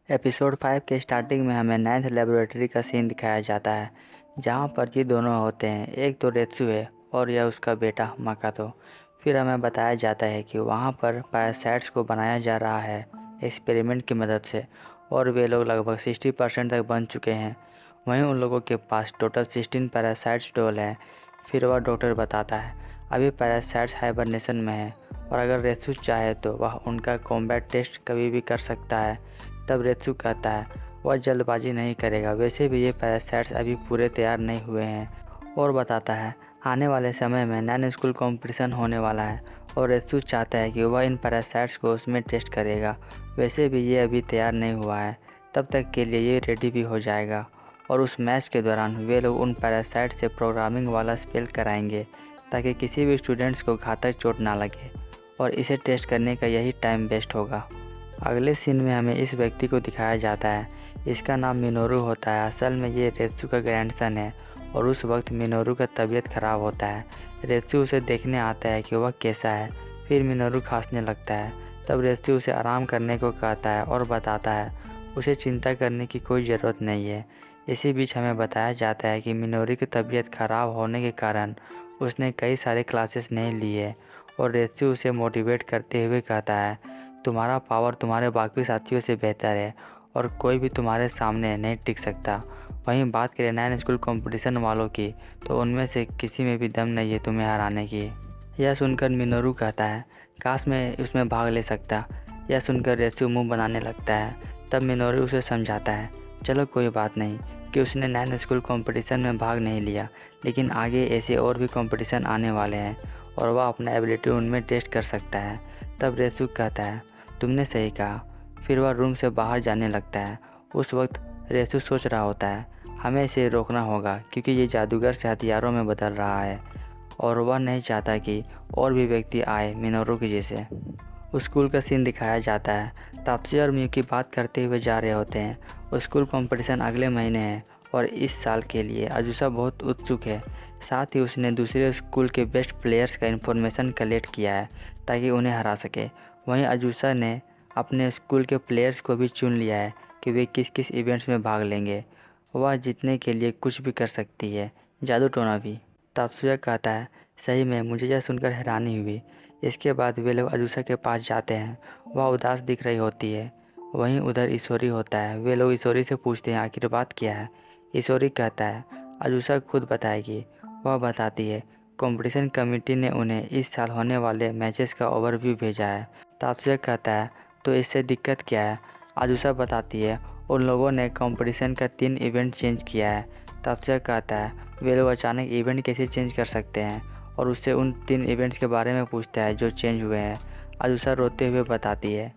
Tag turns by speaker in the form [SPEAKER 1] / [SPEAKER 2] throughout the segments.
[SPEAKER 1] Episode 5 के starting में हमें 9th लेबोरेटरी का सीन दिखाया जाता है, जहां पर ये दोनों होते हैं। एक तो रेत्सु है और यह उसका बेटा माकातो। फिर हमें बताया जाता है कि वहां पर पैरासाइट्स को बनाया जा रहा है एक्सपेरिमेंट की मदद से, और वे लोग लगभग 60% तक बन चुके हैं। वहीं उन लोगों के पास टोटल 16 पैरासाइट्स डोल हैं। फिर वह डॉक्टर बताता है अभी पैरासाइट्स हाइबरनेशन में है, और अगर रेत्सु चाहे तो वह उनका कॉम्बैट टेस्ट कभी भी कर सकता है। तब रेत्सु कहता है वह जल्दबाजी नहीं करेगा, वैसे भी ये पैरासाइट्स अभी पूरे तैयार नहीं हुए हैं। और बताता है आने वाले समय में नैन स्कूल कंपटीशन होने वाला है, और रेत्सु चाहता है कि वह इन पैरासाइट्स को उसमें टेस्ट करेगा, वैसे भी ये अभी तैयार नहीं हुआ है। तब तक के लिए ये रेडी भी हो जाएगा, और उस मैच के दौरान वे लोग उन पैरासाइट से प्रोग्रामिंग वाला स्पेल कराएंगे ताकि किसी भी स्टूडेंट्स को घातक चोट ना लगे, और इसे टेस्ट करने का यही टाइम बेस्ट होगा। अगले सीन में हमें इस व्यक्ति को दिखाया जाता है। इसका नाम मिनोरू होता है। असल में ये रेत्सु का ग्रैंडसन है, और उस वक्त मिनोरू का तबीयत खराब होता है। रेत्सु उसे देखने आता है कि वह कैसा है। फिर मिनोरू खांसने लगता है। तब रेत्सु उसे आराम करने को कहता है और बताता है उसे चिंता करने की कोई ज़रूरत नहीं है। इसी बीच हमें बताया जाता है कि मिनोरू की तबीयत खराब होने के कारण उसने कई सारे क्लासेस नहीं लिए, और रेत्सु उसे मोटिवेट करते हुए कहता है तुम्हारा पावर तुम्हारे बाकी साथियों से बेहतर है, और कोई भी तुम्हारे सामने नहीं टिक सकता। वहीं बात करें नैन स्कूल कंपटीशन वालों की, तो उनमें से किसी में भी दम नहीं है तुम्हें हराने की। यह सुनकर मिनोरू कहता है काश मैं उसमें भाग ले सकता। यह सुनकर रेत्सु मुंह बनाने लगता है। तब मिनोरू उसे समझाता है चलो कोई बात नहीं कि उसने नैन स्कूल कंपटीशन में भाग नहीं लिया, लेकिन आगे ऐसे और भी कंपटीशन आने वाले हैं, और वह अपना एबिलिटी उनमें टेस्ट कर सकता है। तब रेत्सु कहता है तुमने सही कहा। फिर वह रूम से बाहर जाने लगता है। उस वक्त रेत्सु सोच रहा होता है हमें इसे रोकना होगा, क्योंकि ये जादूगर से हथियारों में बदल रहा है, और वह नहीं चाहता कि और भी व्यक्ति आए मिनोरू के जैसे। स्कूल का सीन दिखाया जाता है। तात्सुया और मियुकी बात करते हुए जा रहे होते हैं। स्कूल कंपटीशन अगले महीने है, और इस साल के लिए अजुसा बहुत उत्सुक है। साथ ही उसने दूसरे स्कूल के बेस्ट प्लेयर्स का इन्फॉर्मेशन कलेक्ट किया है ताकि उन्हें हरा सके। वहीं अजुसा ने अपने स्कूल के प्लेयर्स को भी चुन लिया है कि वे किस किस इवेंट्स में भाग लेंगे। वह जीतने के लिए कुछ भी कर सकती है, जादू टोना भी। तात्सुया कहता है सही में मुझे यह सुनकर हैरानी हुई। इसके बाद वे लोग अजुसा के पास जाते हैं। वह उदास दिख रही होती है। वहीं उधर ईशोरी होता है। वे लोग ईशोरी से पूछते हैं आखिर बात क्या है। ईशोरी कहता है अजुसा खुद बताएगी। वह बताती है कंपटीशन कमेटी ने उन्हें इस साल होने वाले मैचेस का ओवरव्यू भेजा है। तात्सुया कहता है तो इससे दिक्कत क्या है। अजुसा बताती है उन लोगों ने कंपटीशन का 3 इवेंट चेंज किया है। तात्सुया कहता है वे लोग अचानक इवेंट कैसे चेंज कर सकते हैं, और उससे उन 3 इवेंट्स के बारे में पूछता है जो चेंज हुए हैं। अजुसा रोते हुए बताती है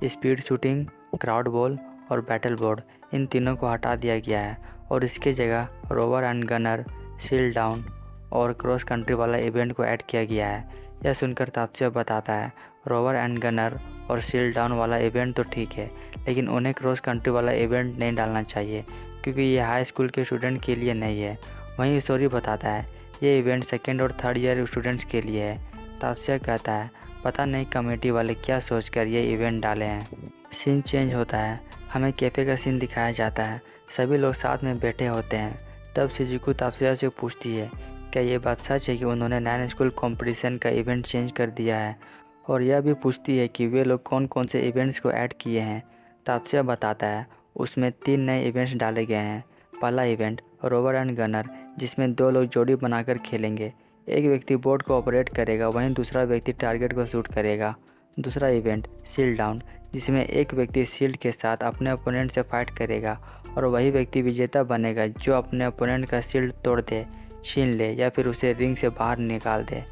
[SPEAKER 1] स्पीड शूटिंग, क्राउड बॉल और बैटल बोर्ड, इन तीनों को हटा दिया गया है, और इसके जगह rover and gunner, shield down और क्रॉस कंट्री वाला इवेंट को ऐड किया गया है। यह सुनकर तात्सुया बताता है रोवर एंड गनर और शील्ड डाउन वाला इवेंट तो ठीक है, लेकिन उन्हें क्रॉस कंट्री वाला इवेंट नहीं डालना चाहिए, क्योंकि ये हाई स्कूल के स्टूडेंट के लिए नहीं है। वहीं ईशोरी बताता है ये इवेंट 2nd और 3rd ईयर स्टूडेंट्स के लिए है। तात्सुया कहता है पता नहीं कमेटी वाले क्या सोचकर ये इवेंट डाले हैं। सीन चेंज होता है। हमें कैफ़े का सीन दिखाया जाता है। सभी लोग साथ में बैठे होते हैं। तब शिजुको तात्सुया से पूछती है क्या ये बात सच है कि उन्होंने नैन स्कूल कंपटीशन का इवेंट चेंज कर दिया है, और यह भी पूछती है कि वे लोग कौन कौन से इवेंट्स को ऐड किए हैं। तात्सुया बताता है उसमें 3 नए इवेंट्स डाले गए हैं। पहला इवेंट रोवर एंड गनर, जिसमें 2 लोग जोड़ी बनाकर खेलेंगे। एक व्यक्ति बोर्ड को ऑपरेट करेगा, वहीं दूसरा व्यक्ति टारगेट को शूट करेगा। दूसरा इवेंट शील्ड डाउन, जिसमें एक व्यक्ति शील्ड के साथ अपने ओपोनेंट से फाइट करेगा, और वही व्यक्ति विजेता बनेगा जो अपने ओपोनेंट का शील्ड तोड़ दे, छीन ले या फिर उसे रिंग से बाहर निकाल दे।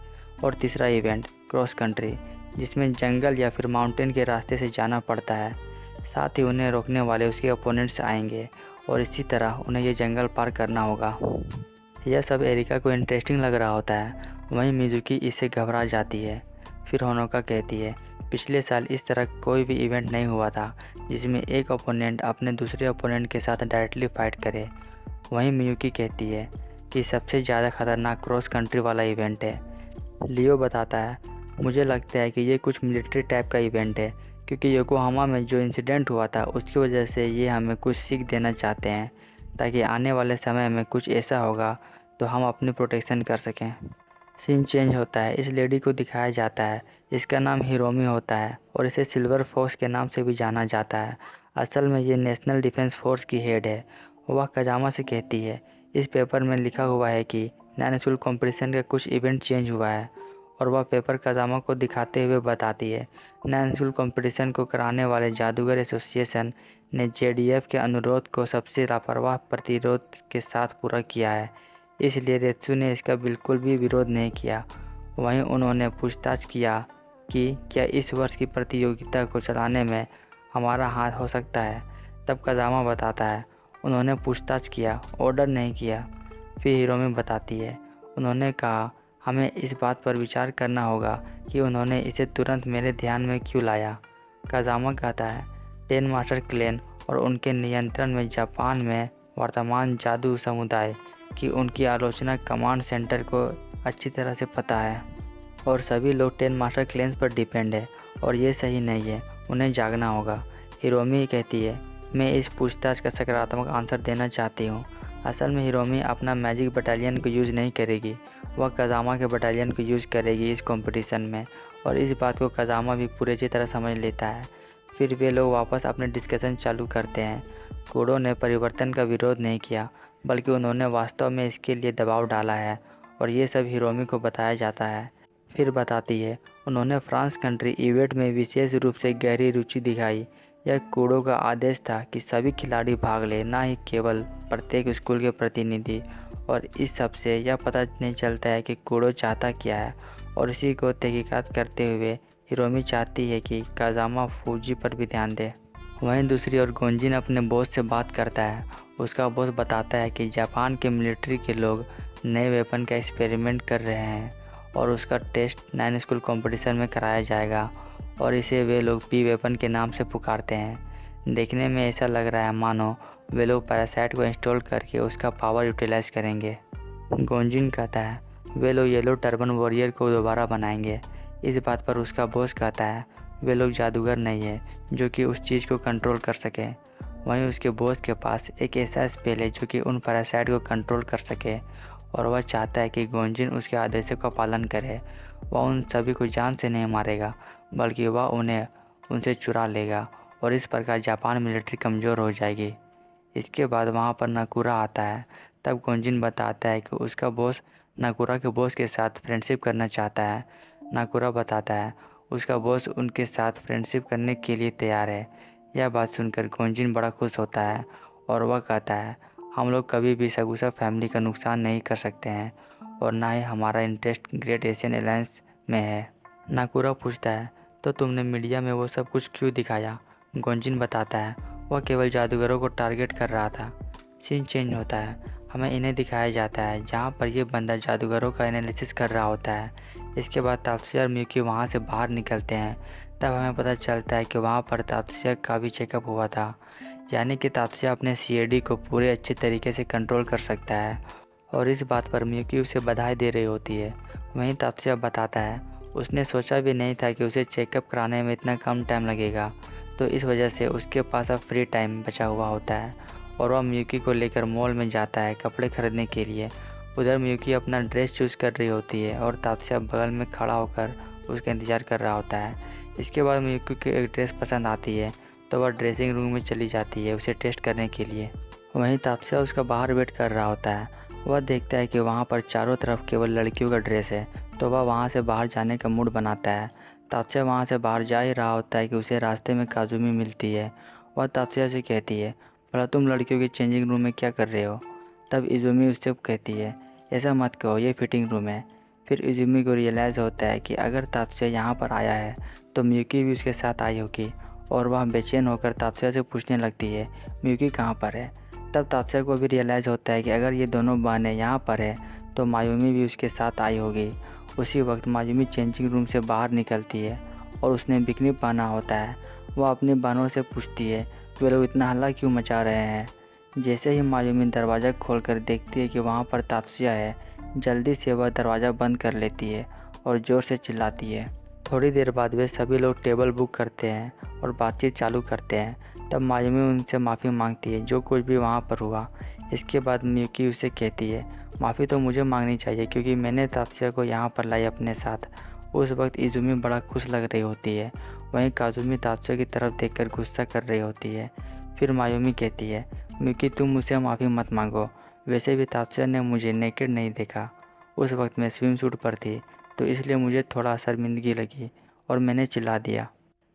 [SPEAKER 1] और तीसरा इवेंट क्रॉस कंट्री, जिसमें जंगल या फिर माउंटेन के रास्ते से जाना पड़ता है। साथ ही उन्हें रोकने वाले उसके ओपोनेंट्स आएंगे, और इसी तरह उन्हें ये जंगल पार करना होगा। यह सब एरिका को इंटरेस्टिंग लग रहा होता है। वहीं मिजुकी इससे घबरा जाती है। फिर होनोका कहती है पिछले साल इस तरह कोई भी इवेंट नहीं हुआ था जिसमें एक ओपोनेंट अपने दूसरे ओपोनेंट के साथ डायरेक्टली फाइट करे। वहीं मियुकी कहती है कि सबसे ज़्यादा खतरनाक क्रॉस कंट्री वाला इवेंट है। लियो बताता है मुझे लगता है कि ये कुछ मिलिट्री टाइप का इवेंट है, क्योंकि योकोहामा में जो इंसिडेंट हुआ था उसकी वजह से ये हमें कुछ सीख देना चाहते हैं, ताकि आने वाले समय में कुछ ऐसा होगा तो हम अपनी प्रोटेक्शन कर सकें। सीन चेंज होता है। इस लेडी को दिखाया जाता है, इसका नाम हिरोमी होता है और इसे सिल्वर फॉक्स के नाम से भी जाना जाता है। असल में ये नेशनल डिफेंस फोर्स की हेड है। वह कजामा से कहती है, इस पेपर में लिखा हुआ है कि नैन स्कूल कॉम्पिटिशन का कुछ इवेंट चेंज हुआ है, और वह पेपर कजामा को दिखाते हुए बताती है, नैन स्कूल कॉम्पिटिशन को कराने वाले जादूगर एसोसिएशन ने JDF के अनुरोध को सबसे लापरवाह प्रतिरोध के साथ पूरा किया है, इसलिए रेत्सु ने इसका बिल्कुल भी विरोध नहीं किया। वहीं उन्होंने पूछताछ किया कि क्या इस वर्ष की प्रतियोगिता को चलाने में हमारा हाथ हो सकता है। तब कजामा बताता है, उन्होंने पूछताछ किया, ऑर्डर नहीं किया। फिर हिरोमी बताती है, उन्होंने कहा हमें इस बात पर विचार करना होगा कि उन्होंने इसे तुरंत मेरे ध्यान में क्यों लाया। कजामा कहता है, 10 मास्टर क्लैन और उनके नियंत्रण में जापान में वर्तमान जादू समुदाय की उनकी आलोचना कमांड सेंटर को अच्छी तरह से पता है, और सभी लोग 10 मास्टर क्लैन्स पर डिपेंड है, और ये सही नहीं है, उन्हें जागना होगा। हिरोमी कहती है, मैं इस पूछताछ का सकारात्मक आंसर देना चाहती हूँ। असल में हिरोमी अपना मैजिक बटालियन को यूज़ नहीं करेगी, वह कजामा के बटालियन को यूज़ करेगी इस कंपटीशन में, और इस बात को कजामा भी पूरी अच्छी तरह समझ लेता है। फिर वे लोग वापस अपने डिस्कशन चालू करते हैं। कुडो ने परिवर्तन का विरोध नहीं किया, बल्कि उन्होंने वास्तव में इसके लिए दबाव डाला है, और ये सब हिरोमी को बताया जाता है। फिर बताती है, उन्होंने फ्रांस कंट्री इवेंट में विशेष रूप से गहरी रुचि दिखाई। यह कुडो का आदेश था कि सभी खिलाड़ी भाग लें, ना ही केवल प्रत्येक स्कूल के प्रतिनिधि। और इस सब से यह पता नहीं चलता है कि कुडो चाहता क्या है, और इसी को तहकीकात करते हुए हिरोमी चाहती है कि काजामा फूजी पर भी ध्यान दे। वहीं दूसरी ओर गोंजिन अपने बॉस से बात करता है। उसका बॉस बताता है कि जापान के मिलिट्री के लोग नए वेपन का एक्सपेरिमेंट कर रहे हैं, और उसका टेस्ट 9 स्कूल कंपटीशन में कराया जाएगा, और इसे वे लोग पी वेपन के नाम से पुकारते हैं। देखने में ऐसा लग रहा है मानो वे लोग पैरासाइट को इंस्टॉल करके उसका पावर यूटिलाइज करेंगे। गोंजिन कहता है, वे लोग येलो टर्बन वॉरियर को दोबारा बनाएंगे। इस बात पर उसका बॉस कहता है, वे लोग जादूगर नहीं है जो कि उस चीज़ को कंट्रोल कर सके। वहीं उसके बॉस के पास एक ऐसा स्पेल है जो कि उन पैरासाइट को कंट्रोल कर सके, और वह चाहता है कि गोंजिन उसके आदेशों का पालन करे। वह उन सभी को जान से नहीं मारेगा, बल्कि वह उन्हें उनसे चुरा लेगा, और इस प्रकार जापान मिलिट्री कमज़ोर हो जाएगी। इसके बाद वहाँ पर नाकुरा आता है। तब गोंजिन बताता है कि उसका बॉस नाकुरा के बॉस के साथ फ्रेंडशिप करना चाहता है। नाकुरा बताता है उसका बॉस उनके साथ फ्रेंडशिप करने के लिए तैयार है। यह बात सुनकर गोंजिन बड़ा खुश होता है, और वह कहता है, हम लोग कभी भी सगुसा फैमिली का नुकसान नहीं कर सकते हैं, और ना ही हमारा इंटरेस्ट ग्रेट एशियन अलायंस में है। नाकुरा पूछता है, तो तुमने मीडिया में वो सब कुछ क्यों दिखाया। गोंजिन बताता है, वह केवल जादूगरों को टारगेट कर रहा था। सीन चेंज होता है। हमें इन्हें दिखाया जाता है जहाँ पर ये बंदा जादूगरों का एनालिसिस कर रहा होता है। इसके बाद तात्सुया और मियुकी वहाँ से बाहर निकलते हैं। तब हमें पता चलता है कि वहाँ पर तात्सुया का भी चेकअप हुआ था, यानी कि तात्सुया अपने CAD को पूरे अच्छे तरीके से कंट्रोल कर सकता है, और इस बात पर मियुकी उसे बधाई दे रही होती है। वहीं तात्सुया बताता है, उसने सोचा भी नहीं था कि उसे चेकअप कराने में इतना कम टाइम लगेगा, तो इस वजह से उसके पास अब फ्री टाइम बचा हुआ होता है, और वह मियुकी को लेकर मॉल में जाता है कपड़े खरीदने के लिए। उधर मियुकी अपना ड्रेस चूज़ कर रही होती है, और तात्सुया बगल में खड़ा होकर उसका इंतज़ार कर रहा होता है। इसके बाद मियुकी को एक ड्रेस पसंद आती है, तो वह ड्रेसिंग रूम में चली जाती है उसे टेस्ट करने के लिए। वहीं तात्सुया उसका बाहर वेट कर रहा होता है। वह देखता है कि वहाँ पर चारों तरफ केवल लड़कियों का ड्रेस है, तो वह वहाँ से बाहर जाने का मूड बनाता है। तात्सुया वहाँ से बाहर जा ही रहा होता है कि उसे रास्ते में काजुमी मिलती है। वह तात्सुया से कहती है, भला तुम लड़कियों के चेंजिंग रूम में क्या कर रहे हो। तब इजुमी उससे कहती है, ऐसा मत कहो, ये फिटिंग रूम है। फिर इजुमी को रियलाइज़ होता है कि अगर तात्सुया यहाँ पर आया है तो मियुकी भी उसके साथ आई होगी, और वह बेचैन होकर तात्सुया से पूछने लगती है, मियुकी कहाँ पर है। तब तात्सुया को भी रियलाइज़ होता है कि अगर ये दोनों बहनें यहाँ पर है तो मायुमी भी उसके साथ आई होगी। उसी वक्त मायुमी चेंजिंग रूम से बाहर निकलती है, और उसने बिकनी पहना होता है। वह अपनी बहनों से पूछती है, वे लोग इतना हल्ला क्यों मचा रहे हैं। जैसे ही मायुमी दरवाज़ा खोलकर देखती है कि वहाँ पर तात्सुया है, जल्दी से वह दरवाज़ा बंद कर लेती है और ज़ोर से चिल्लाती है, थोड़ी देर बाद वे सभी लोग टेबल बुक करते हैं और बातचीत चालू करते हैं। तब मायुमी उनसे माफ़ी मांगती है जो कुछ भी वहाँ पर हुआ। इसके बाद मियुकी उसे कहती है, माफ़ी तो मुझे मांगनी चाहिए क्योंकि मैंने तात्सुया को यहाँ पर लाई अपने साथ। उस वक्त इजुमी बड़ा खुश लग रही होती है, वहीं काजुमी तात्सुया की तरफ देखकर गुस्सा कर रही होती है। फिर मायुमी कहती है, मियुकी तुम मुझसे माफ़ी मत मांगो, वैसे भी तात्सुया ने मुझे नेकेड नहीं देखा। उस वक्त मैं स्विम सूट पर थी तो इसलिए मुझे थोड़ा शर्मिंदगी लगी और मैंने चिल्ला दिया।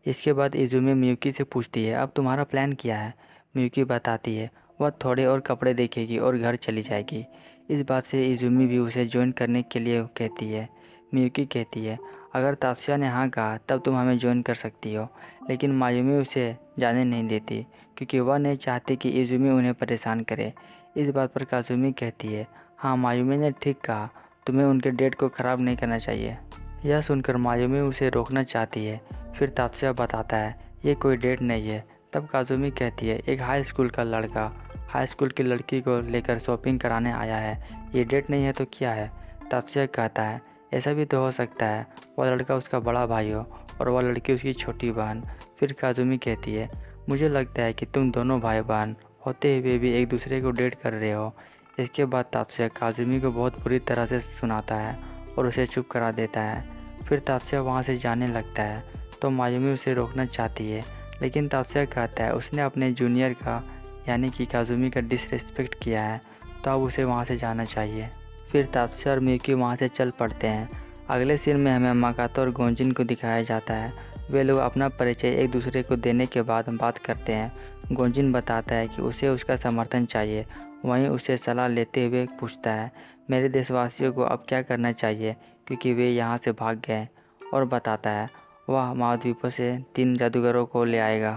[SPEAKER 1] इसके बाद इजुमी मियुकी से पूछती है, अब तुम्हारा प्लान क्या है? मियुकी बताती है वह थोड़े और कपड़े देखेगी और घर चली जाएगी। इस बात से इजुमी भी उसे ज्वाइन करने के लिए कहती है। मियुकी कहती है, अगर तात्सुया ने हाँ कहा तब तुम हमें ज्वाइन कर सकती हो, लेकिन मायुमी उसे जाने नहीं देती क्योंकि वह नहीं चाहती कि इजुमी उन्हें परेशान करे। इस बात पर काजुमी कहती है, हाँ मायुमी ने ठीक कहा, तुम्हें उनके डेट को ख़राब नहीं करना चाहिए। यह सुनकर मायुमी उसे रोकना चाहती है। फिर तात्सुया बताता है, ये कोई डेट नहीं है। तब काजुमी कहती है, एक हाई स्कूल का लड़का हाई स्कूल की लड़की को लेकर शॉपिंग कराने आया है, ये डेट नहीं है तो क्या है? तात्सुया कहता है, ऐसा भी तो हो सकता है वह लड़का उसका बड़ा भाई हो और वह लड़की उसकी छोटी बहन। फिर काजुमी कहती है, मुझे लगता है कि तुम दोनों भाई बहन होते हुए भी एक दूसरे को डेट कर रहे हो। इसके बाद तात्सुया काजुमी को बहुत बुरी तरह से सुनाता है और उसे चुप करा देता है। फिर तात्सुया वहाँ से जाने लगता है तो मायुमी उसे रोकना चाहती है, लेकिन तात्सुया कहता है उसने अपने जूनियर का यानी कि काजुमी का डिसरिस्पेक्ट किया है तो अब उसे वहाँ से जाना चाहिए। फिर तात्सुया और मियुकी वहाँ से चल पड़ते हैं। अगले सीन में हमें माकोतो और गोंजिन को दिखाया जाता है। वे लोग अपना परिचय एक दूसरे को देने के बाद बात करते हैं। गोंजिन बताता है कि उसे उसका समर्थन चाहिए, वहीं उसे सलाह लेते हुए पूछता है, मेरे देशवासियों को अब क्या करना चाहिए क्योंकि वे यहाँ से भाग गए। और बताता है वह महाद्वीपों से 3 जादूगरों को ले आएगा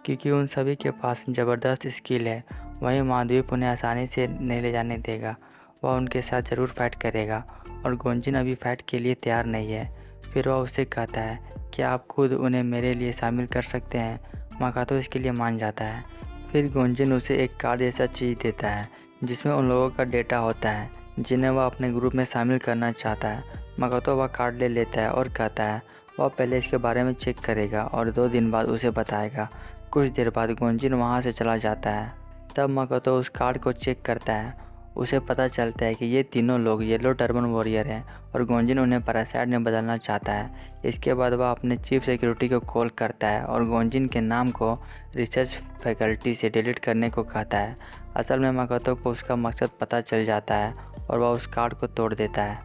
[SPEAKER 1] क्योंकि उन सभी के पास ज़बरदस्त स्किल है। वहीं महाद्वीप उन्हें आसानी से नहीं ले जाने देगा, वह उनके साथ ज़रूर फाइट करेगा और गोंजिन अभी फाइट के लिए तैयार नहीं है। फिर वह उससे कहता है, क्या आप खुद उन्हें मेरे लिए शामिल कर सकते हैं? माकोतो इसके लिए मान जाता है। फिर गोंजिन उसे एक कार्ड जैसा चीज़ देता है जिसमें उन लोगों का डेटा होता है जिन्हें वह अपने ग्रुप में शामिल करना चाहता है। माकोतो वह कार्ड ले लेता है और कहता है वह पहले इसके बारे में चेक करेगा और 2 दिन बाद उसे बताएगा। कुछ देर बाद गोंजिन वहाँ से चला जाता है। तब माकोतो उस कार्ड को चेक करता है। उसे पता चलता है कि ये तीनों लोग येलो टर्बन वॉरियर हैं और गोंजिन उन्हें पैरासाइट में बदलना चाहता है। इसके बाद वह अपने चीफ सिक्योरिटी को कॉल करता है और गोंजिन के नाम को रिसर्च फैकल्टी से डिलीट करने को कहता है। असल में माकोतो को उसका मकसद पता चल जाता है और वह उस कार्ड को तोड़ देता है।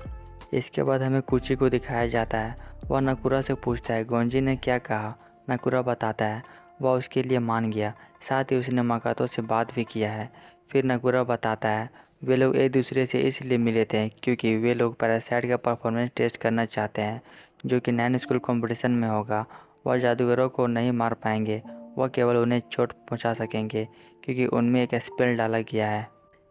[SPEAKER 1] इसके बाद हमें कुची को दिखाया जाता है। वह नकुरा से पूछता है गोंजिन ने क्या कहा। नकुरा बताता है वह उसके लिए मान गया, साथ ही उसने माकोतो से बात भी किया है। फिर नकुरा बताता है वे लोग एक दूसरे से इसलिए मिले थे क्योंकि वे लोग पैरासाइट का परफॉर्मेंस टेस्ट करना चाहते हैं जो कि 9 स्कूल कंपटीशन में होगा। वह जादूगरों को नहीं मार पाएंगे, वह केवल उन्हें चोट पहुंचा सकेंगे क्योंकि उनमें एक स्पेल डाला गया है।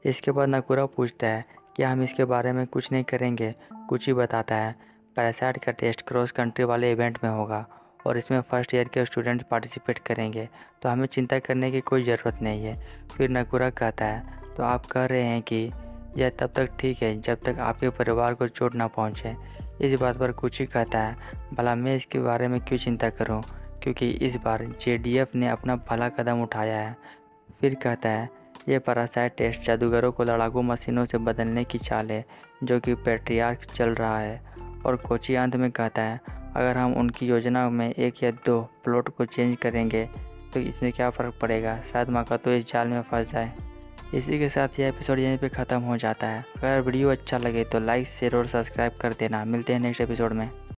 [SPEAKER 1] इसके बाद नकुरा पूछता है क्या हम इसके बारे में कुछ नहीं करेंगे। कुची बताता है पैरासाइट का टेस्ट क्रॉस कंट्री वाले इवेंट में होगा और इसमें फर्स्ट ईयर के स्टूडेंट्स पार्टिसिपेट करेंगे तो हमें चिंता करने की कोई ज़रूरत नहीं है। फिर नकुरा कहता है तो आप कह रहे हैं कि यह तब तक ठीक है जब तक आपके परिवार को चोट ना पहुंचे। इस बात पर कुची कहता है भला मैं इसके बारे में क्यों चिंता करूं क्योंकि इस बार JDF ने अपना भला कदम उठाया है। फिर कहता है ये पैरासाइट टेस्ट जादूगरों को लड़ाकू मशीनों से बदलने की चाल है जो कि पैट्रियार्क चल रहा है। और कोची अंत में कहता है अगर हम उनकी योजना में 1 या 2 प्लॉट को चेंज करेंगे तो इसमें क्या फ़र्क पड़ेगा, शायद माकोतो इस जाल में फंस जाए। इसी के साथ यह एपिसोड यहीं पे ख़त्म हो जाता है। अगर वीडियो अच्छा लगे तो लाइक शेयर और सब्सक्राइब कर देना। मिलते हैं नेक्स्ट एपिसोड में।